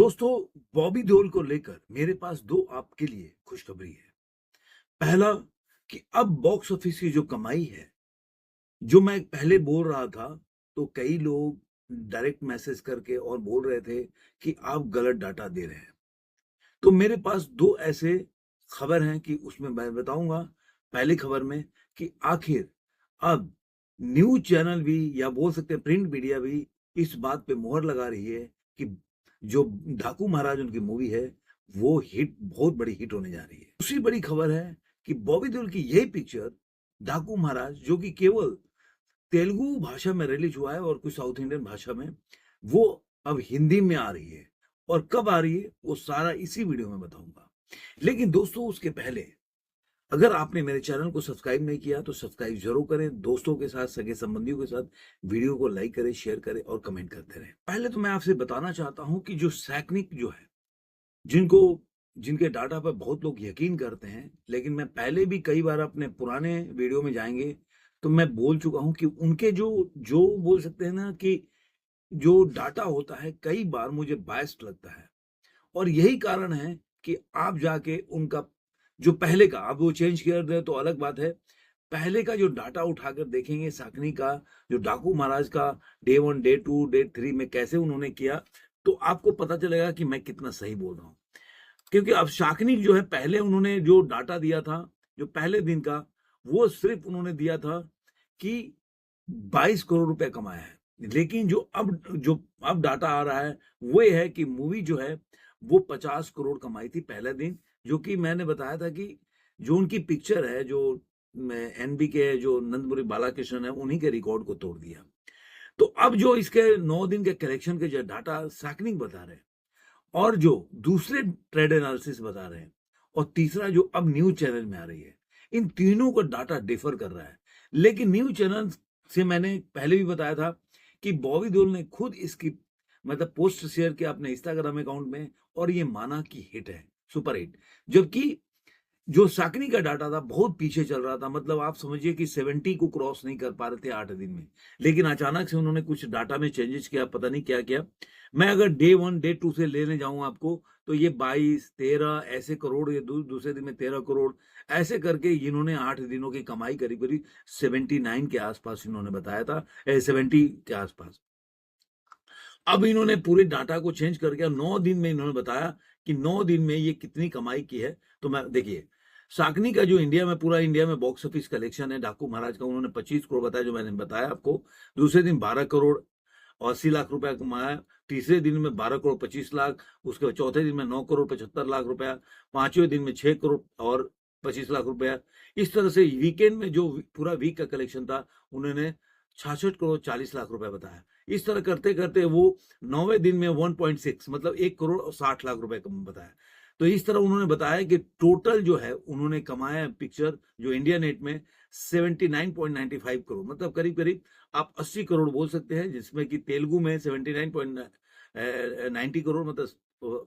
दोस्तों, बॉबी देओल को लेकर मेरे पास दो आपके लिए खुशखबरी है। पहला कि अब बॉक्स ऑफिस की जो कमाई है, जो मैं पहले बोल रहा था, तो कई लोग डायरेक्ट मैसेज करके और बोल रहे थे कि आप गलत डाटा दे रहे हैं। तो मेरे पास दो ऐसे खबर हैं कि उसमें मैं बताऊंगा। पहली खबर में कि आखिर अब न्यूज चैनल भी या बोल सकते हैं प्रिंट मीडिया भी इस बात पे मोहर लगा रही है कि जो डाकू महाराज उनकी मूवी है वो हिट, बहुत बड़ी हिट होने जा रही है। दूसरी बड़ी खबर है कि बॉबी देओल की यही पिक्चर डाकू महाराज, जो कि केवल तेलुगु भाषा में रिलीज हुआ है और कुछ साउथ इंडियन भाषा में, वो अब हिंदी में आ रही है। और कब आ रही है वो सारा इसी वीडियो में बताऊंगा। लेकिन दोस्तों, उसके पहले अगर आपने मेरे चैनल को सब्सक्राइब नहीं किया तो सब्सक्राइब जरूर करें। दोस्तों के साथ, सगे संबंधियों के साथ वीडियो को लाइक करें, शेयर करें और कमेंट करते रहें। पहले तो मैं आपसे बताना चाहता हूं कि जो सैकनिक जो है, जिनको जिनके डाटा पर बहुत लोग यकीन करते हैं, लेकिन मैं पहले भी कई बार अपने पुराने वीडियो में जाएंगे तो मैं बोल चुका हूं कि उनके जो जो बोल सकते हैं ना कि जो डाटा होता है कई बार मुझे बायस्ड लगता है। और यही कारण है कि आप जाके उनका जो पहले का, अब वो चेंज कर दे तो अलग बात है। पहले का जो डाटा उठाकर देखेंगे साकनी का, जो डाकू महाराज का डे 1, डे 2, डे 3 में कैसे उन्होंने किया, तो आपको पता चलेगा कि मैं कितना सही बोल रहा हूं। क्योंकि अब शाकनिक जो है, पहले उन्होंने जो डाटा दिया था, जो पहले दिन का, वो सिर्फ उन्होंने दिया था कि 22 करोड़ रुपए कमाया है। लेकिन जो अब डाटा आ रहा है वो ये है कि मूवी जो है वो 50 करोड़ कमाई थी पहले दिन। जो कि मैंने बताया था कि जो उनकी पिक्चर है, जो एनबी के जो नंदमुरी बालाकृष्णन है, उन्हीं के रिकॉर्ड को तोड़ दिया। तो अब जो इसके 9 दिन के कलेक्शन के जो डाटा सैकनिक बता रहे हैं, और जो दूसरे ट्रेड एनालिसिस बता रहे हैं, और तीसरा जो अब न्यूज चैनल में आ रही है, इन तीनों का डाटा डिफर कर रहा है। लेकिन न्यूज चैनल से मैंने पहले भी बताया था कि बॉबी देओल ने खुद इसकी मतलब पोस्ट शेयर किया अपने इंस्टाग्राम अकाउंट में, और ये माना कि हिट है, सुपर हिट। जबकि जो साकनी का डाटा था बहुत पीछे चल रहा था, मतलब आप समझिए कि 70 को क्रॉस नहीं कर पा रहे थे 8 दिन में। लेकिन अचानक से उन्होंने कुछ डाटा में चेंजेस किया, पता नहीं क्या किया। मैं अगर डे 1, डे 2 से लेने जाऊं आपको, तो ये 22, 13 ऐसे करोड़, ये दूसरे दिन में 13 करोड़, ऐसे करके इन्होंने 8 दिनों की कमाई करीब करीब 79 के आसपास इन्होंने बताया था, 70 के आसपास। अब इन्होंने पूरे डाटा को चेंज करके 9 दिन में इन्होंने बताया कि 9 दिन में ये कितनी कमाई की है। तो मैं देखिए, साकनी का जो इंडिया में, पूरा इंडिया में बॉक्स ऑफिस कलेक्शन है डाकू महाराज का, उन्होंने 25 करोड़ बताया, जो मैंने बताया आपको। दूसरे दिन 12 करोड़ 80 लाख रुपया कमाया। तीसरे दिन में 12 करोड़ 25 लाख। उसके चौथे दिन में 9 करोड़ 75 लाख रुपया। पांचवें दिन में 6 करोड़ और 25 लाख रुपया। इस तरह से वीकेंड में जो पूरा वीक का कलेक्शन था, उन्होंने 66 करोड़ 40 लाख रुपया बताया। इस तरह करते करते वो 9वें दिन में 1.6 मतलब 1 करोड़ और 60 लाख रुपए कम बताया। तो इस तरह उन्होंने बताया कि टोटल जो है उन्होंने कमाया पिक्चर जो इंडिया नेट में 79.95 करोड़, मतलब करीब करीब आप 80 करोड़ बोल सकते हैं, जिसमें कि तेलुगु में 79.90 करोड़, मतलब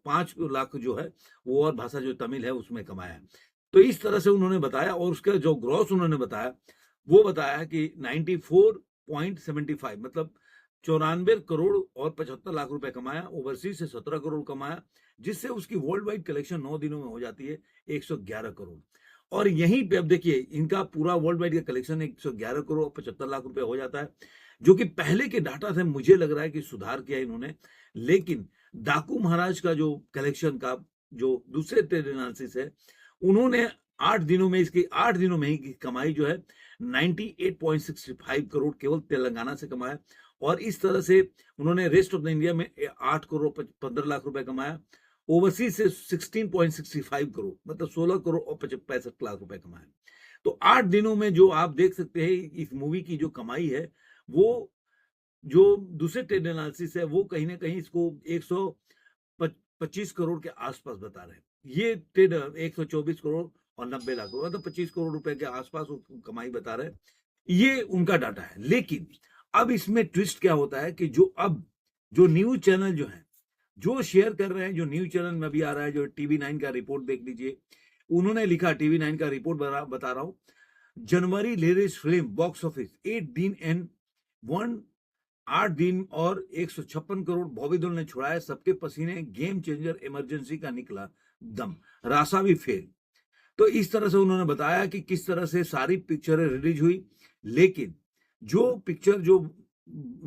5 लाख जो है वो, और भाषा जो तमिल है उसमें कमाया। तो इस तरह से उन्होंने बताया। और उसका जो ग्रॉस उन्होंने बताया, वो बताया कि 94.75 मतलब 94 करोड़ और 75 लाख रुपए कमाया। ओवरसीज से 17 करोड़ कमाया, जिससे उसकी वर्ल्ड वाइड कलेक्शन 9 दिनों में हो जाती है 111 करोड़। और यहीं पे अब देखिए, इनका पूरा वर्ल्ड वाइड का कलेक्शन 111 करोड़ और 75 लाख रुपए हो जाता है, जो कि पहले के डाटा से मुझे लग रहा है कि सुधार किया इन्होंने। लेकिन डाकू महाराज का जो कलेक्शन का जो दूसरे ट्रेड एनालिसिस है, उन्होंने 8 दिनों में, इसकी 8 दिनों में ही की कमाई जो है 98.65 करोड़ केवल तेलंगाना से कमाया। और इस तरह से उन्होंने रेस्ट ऑफ द इंडिया में 8 करोड़ 15 लाख रुपए कमाया। ओवरसीज से 16.65 करोड़ मतलब 16 करोड़ और 65 लाख रुपए कमाए। तो 8 दिनों में जो आप देख सकते हैं इस मूवी की जो कमाई है, वो जो दूसरे ट्रेड एनालिसिस है वो कहीं ना कहीं इसको 125 करोड़ के आसपास बता रहे हैं। ये ट्रेड 124 करोड़ और 90 लाख, मतलब 25 करोड़ रुपए के आसपास कमाई बता रहे हैं। ये उनका डाटा है। लेकिन अब इसमें ट्विस्ट क्या होता है कि जो अब जो न्यूज चैनल जो है, जो शेयर कर रहे हैं, जो न्यूज चैनल में भी आ रहा है, जो टीवी 9 का रिपोर्ट देख लीजिए। उन्होंने लिखा, टीवी 9 का रिपोर्ट बता रहा हूं, जनवरी लेटेस्ट फिल्म बॉक्स ऑफिस 8 दिन एंड 1 8 दिन और 156 करोड़ बॉबी देओल ने छुड़ाए सबके पसीने, गेम चेंजर इमरजेंसी का निकला दम, रासा भी फेल। तो इस तरह से उन्होंने बताया कि किस तरह से सारी पिक्चरें रिलीज हुई, लेकिन जो पिक्चर जो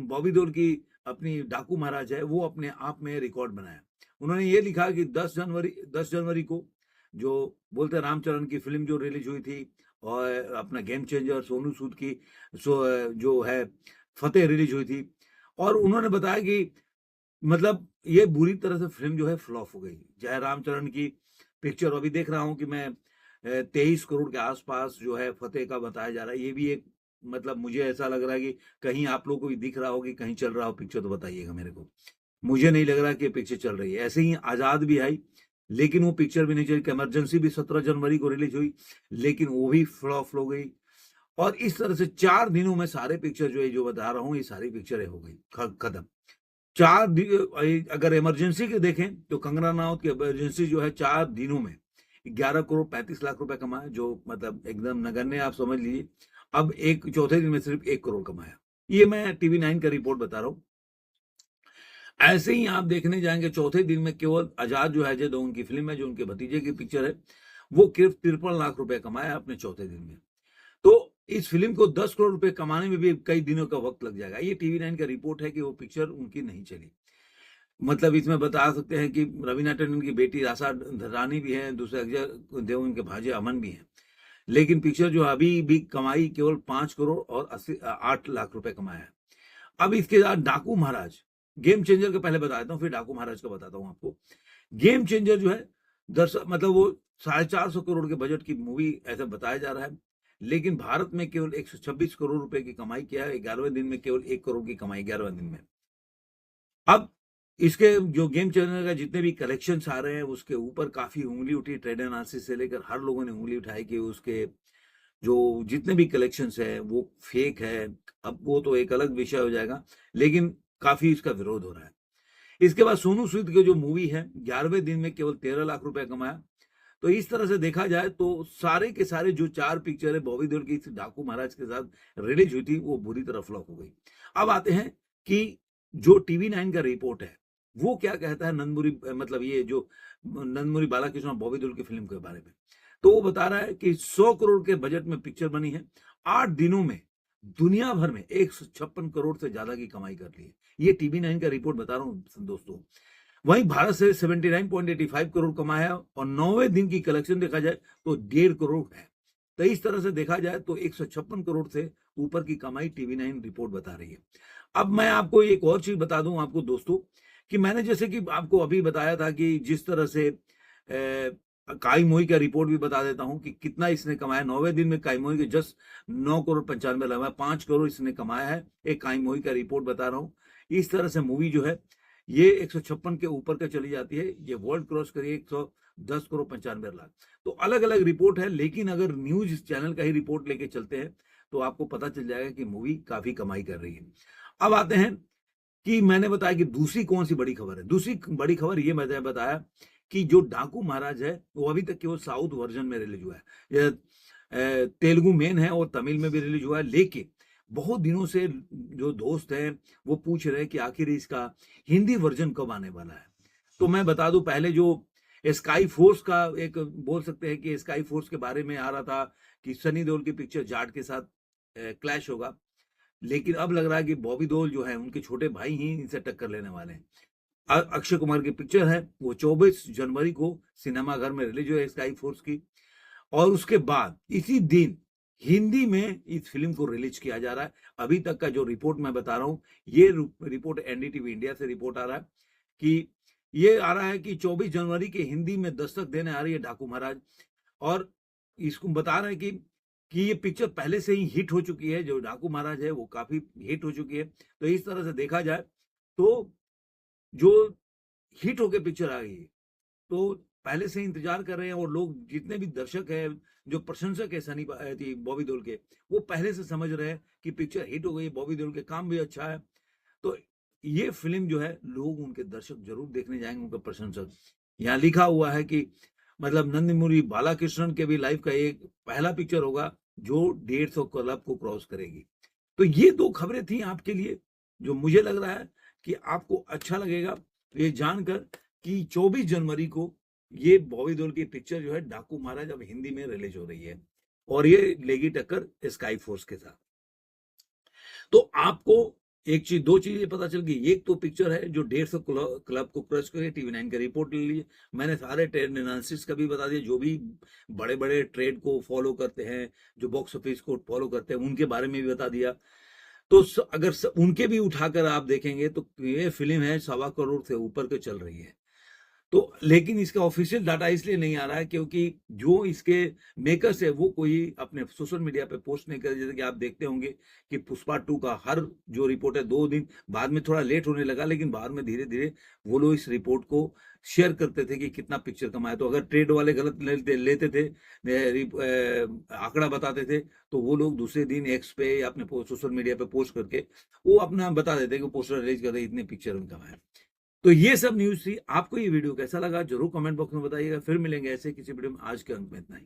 बॉबी देओल की अपनी डाकू महाराज है, वो अपने आप में रिकॉर्ड बनाया। उन्होंने ये लिखा कि 10 जनवरी को जो बोलते हैं रामचरण की फिल्म जो रिलीज हुई थी और अपना गेम चेंजर सोनू सूद की जो है फतेह रिलीज हुई थी, और उन्होंने बताया कि मतलब ये बुरी तरह से फिल्म जो है फ्लॉप हो गई। जय रामचरण की पिक्चर अभी देख रहा हूँ कि मैं 23 करोड़ के आसपास जो है फतेह का बताया जा रहा है। ये भी एक मतलब मुझे ऐसा लग रहा है कि कहीं आप लोगों को भी दिख रहा हो कि कहीं चल रहा हो पिक्चर तो बताइएगा मेरे को। मुझे नहीं लग रहा कि ये पिक्चर चल रही है। ऐसे ही आजाद भी आई, लेकिन वो पिक्चर भी नहीं चली। इमरजेंसी भी 17 जनवरी को रिलीज हुई, लेकिन वो भी फ्लॉप हो गई। और इस तरह से 4 दिनों में सारे पिक्चर जो है जो बता रहा हूँ ये सारी पिक्चरें हो गई खत्म। 4 अगर इमरजेंसी के देखें तो कंगना रनावत की इमरजेंसी जो है 4 दिनों में 11 करोड़ 35 लाख रुपए कमाया, जो मतलब एकदम नगण्य आप समझ लीजिए। अब एक चौथे दिन में सिर्फ 1 करोड़ कमाया। ये मैं टीवी 9 का रिपोर्ट बता रहा हूँ। ऐसे ही आप देखने जाएंगे चौथे दिन में केवल आजाद जो है अजय देवगन की फिल्म है, जो उनके भतीजे की पिक्चर है, वो सिर्फ 53 लाख रुपए कमाया अपने चौथे दिन में। तो इस फिल्म को 10 करोड़ रुपए कमाने में भी कई दिनों का वक्त लग जाएगा। ये टीवी 9 का रिपोर्ट है कि वो पिक्चर उनकी नहीं चली। मतलब इसमें बता सकते हैं कि रवीना टंडन की बेटी आशा रानी भी है, दूसरे अजय देवगन के भांजे अमन भी हैं, लेकिन पिक्चर जो अभी भी कमाई केवल 5 करोड़ और 8 लाख रुपए कमाया है। अब इसके बाद डाकू महाराज, गेम चेंजर का पहले बताता हूँ, फिर डाकू महाराज का बताता हूँ आपको। गेम चेंजर जो है दर्शक मतलब वो 450 करोड़ के बजट की मूवी ऐसा बताया जा रहा है, लेकिन भारत में केवल 126 करोड़ रुपए की कमाई किया है। 11वें दिन में केवल 1 करोड़ की कमाई 11वें दिन में। अब इसके जो गेम चेंजर का जितने भी कलेक्शंस आ रहे हैं उसके ऊपर काफी उंगली उठी, ट्रेड एनालिसिस से लेकर हर लोगों ने उंगली उठाई कि उसके जो जितने भी कलेक्शंस है वो फेक है। अब वो तो एक अलग विषय हो जाएगा, लेकिन काफी इसका विरोध हो रहा है। इसके बाद सोनू सूद की जो मूवी है 11वें दिन में केवल 13 लाख रुपए कमाया। तो इस तरह से देखा जाए तो सारे के सारे जो 4 पिक्चर है बॉबी देओल की डाकू महाराज के साथ रिलीज हुई थी वो बुरी तरह फ्लॉप हो गई। अब आते हैं कि जो टीवी 9 का रिपोर्ट है वो क्या कहता है नंदमुरी मतलब ये जो नंदमुरी बालाकृष्ण और बॉबी देओल की फिल्म के बारे में। तो वो बता रहा है कि 100 करोड़ के बजट में पिक्चर बनी है, 8 दिनों में दुनिया भर में 156 करोड़ से ज्यादा की कमाई कर ली है। ये टीवी 9 का रिपोर्ट बता रहा हूं दोस्तों। वहीं भारत से 79.85 करोड़ कमाया और 9वें दिन की कलेक्शन देखा जाए तो 1.5 करोड़ है। तो इस तरह से देखा जाए तो 156 करोड़ से ऊपर की कमाई टीवी 9 रिपोर्ट बता रही है। अब मैं आपको एक और चीज बता दूं आपको दोस्तों कि मैंने जैसे कि आपको अभी बताया था कि जिस तरह से काई मोई का रिपोर्ट भी बता देता हूं कि कितना इसने कमाया। 9वें दिन में काई मोई के जस्ट 9 करोड़ 95 लगा, 5 करोड़ इसने कमाया है। एक काई मोई का रिपोर्ट बता रहा हूं। इस तरह से मूवी जो है ये 156 के ऊपर का चली जाती है, ये वर्ल्ड क्रॉस करिए 110 करोड़ 95 लाख। तो अलग अलग रिपोर्ट है, लेकिन अगर न्यूज चैनल का ही रिपोर्ट लेके चलते हैं तो आपको पता चल जाएगा कि मूवी काफी कमाई कर रही है। अब आते हैं कि मैंने बताया कि दूसरी कौन सी बड़ी खबर है। दूसरी बड़ी खबर ये मैंने बताया कि जो डाकू महाराज है वो अभी तक केवल साउथ वर्जन में रिलीज हुआ है, तेलुगु मेन है और तमिल में भी रिलीज हुआ है। लेकिन बहुत दिनों से जो दोस्त हैं वो पूछ रहे हैं कि आखिर इसका हिंदी वर्जन कब आने वाला है। तो मैं बता दूं, पहले जो स्काई फोर्स का एक बोल सकते हैं कि स्काई फोर्स के बारे में आ रहा था कि सनी देओल की पिक्चर जाट के साथ क्लैश होगा, लेकिन अब लग रहा है कि बॉबी देओल जो है उनके छोटे भाई ही इनसे टक्कर लेने वाले हैं। अक्षय कुमार की पिक्चर है वो 24 जनवरी को सिनेमाघर में रिलीज हुई स्काई फोर्स की, और उसके बाद इसी दिन हिंदी में इस फिल्म को रिलीज किया जा रहा है। अभी तक का जो रिपोर्ट मैं बता रहा हूं, ये रिपोर्ट एनडीटीवी इंडिया से रिपोर्ट आ रहा है कि ये आ रहा है कि 24 जनवरी के हिंदी में दस्तक देने आ रही है डाकू महाराज। और इसको बता रहे हैं कि ये पिक्चर पहले से ही हिट हो चुकी है, जो डाकू महाराज है वो काफी हिट हो चुकी है। तो इस तरह से देखा जाए तो जो हिट होके पिक्चर आ गई तो पहले से इंतजार कर रहे हैं, और लोग जितने भी दर्शक है जो प्रशंसक है सनी बॉबी देओल के, वो पहले से समझ रहे हैं कि पिक्चर हिट हो गई, बॉबी देओल के काम भी अच्छा है। तो ये फिल्म जो है लोग उनके दर्शक जरूर देखने जाएंगे, उनका प्रशंसक। यहाँ लिखा हुआ है कि मतलब नंदमुरी बालाकृष्णन के भी लाइफ का एक पहला पिक्चर होगा जो 150 क्लब को क्रॉस करेगी। तो ये 2 खबरें थी आपके लिए जो मुझे लग रहा है कि आपको अच्छा लगेगा ये जानकर कि 24 जनवरी को ये बॉबी देओल की पिक्चर जो है डाकू महाराज अब हिंदी में रिलीज हो रही है और ये लेगी टक्कर स्काई फोर्स के साथ। तो आपको एक चीज, दो चीजें पता चल गई। एक तो पिक्चर है जो 150 क्लब को क्रश करके टीवी9 का रिपोर्ट ले लिए। मैंने सारे ट्रेड एनालिसिस का भी बता दिया, जो भी बड़े बड़े ट्रेड को फॉलो करते हैं, जो बॉक्स ऑफिस को फॉलो करते हैं, उनके बारे में भी बता दिया। तो अगर उनके भी उठाकर आप देखेंगे तो ये फिल्म है 1.25 करोड़ से ऊपर के चल रही है। तो लेकिन इसका ऑफिशियल डाटा इसलिए नहीं आ रहा है क्योंकि जो इसके मेकर्स है वो कोई अपने सोशल मीडिया पे पोस्ट नहीं कर, जैसे कि आप देखते होंगे कि पुष्पा 2 का हर जो रिपोर्ट है 2 दिन बाद में थोड़ा लेट होने लगा, लेकिन बाद में धीरे धीरे वो लोग इस रिपोर्ट को शेयर करते थे कि कितना पिक्चर कमाया। तो अगर ट्रेड वाले गलत लेते थे, आंकड़ा बताते थे, तो वो लोग दूसरे दिन एक्स पे या अपने सोशल मीडिया पे पोस्ट करके वो अपना बता देते कि पोस्टर रिलीज कर रहे इतने पिक्चर में कमाया। तो ये सब न्यूज़ थी। आपको ये वीडियो कैसा लगा जरूर कमेंट बॉक्स में बताइएगा। फिर मिलेंगे ऐसे किसी वीडियो में। आज के अंक में इतना ही।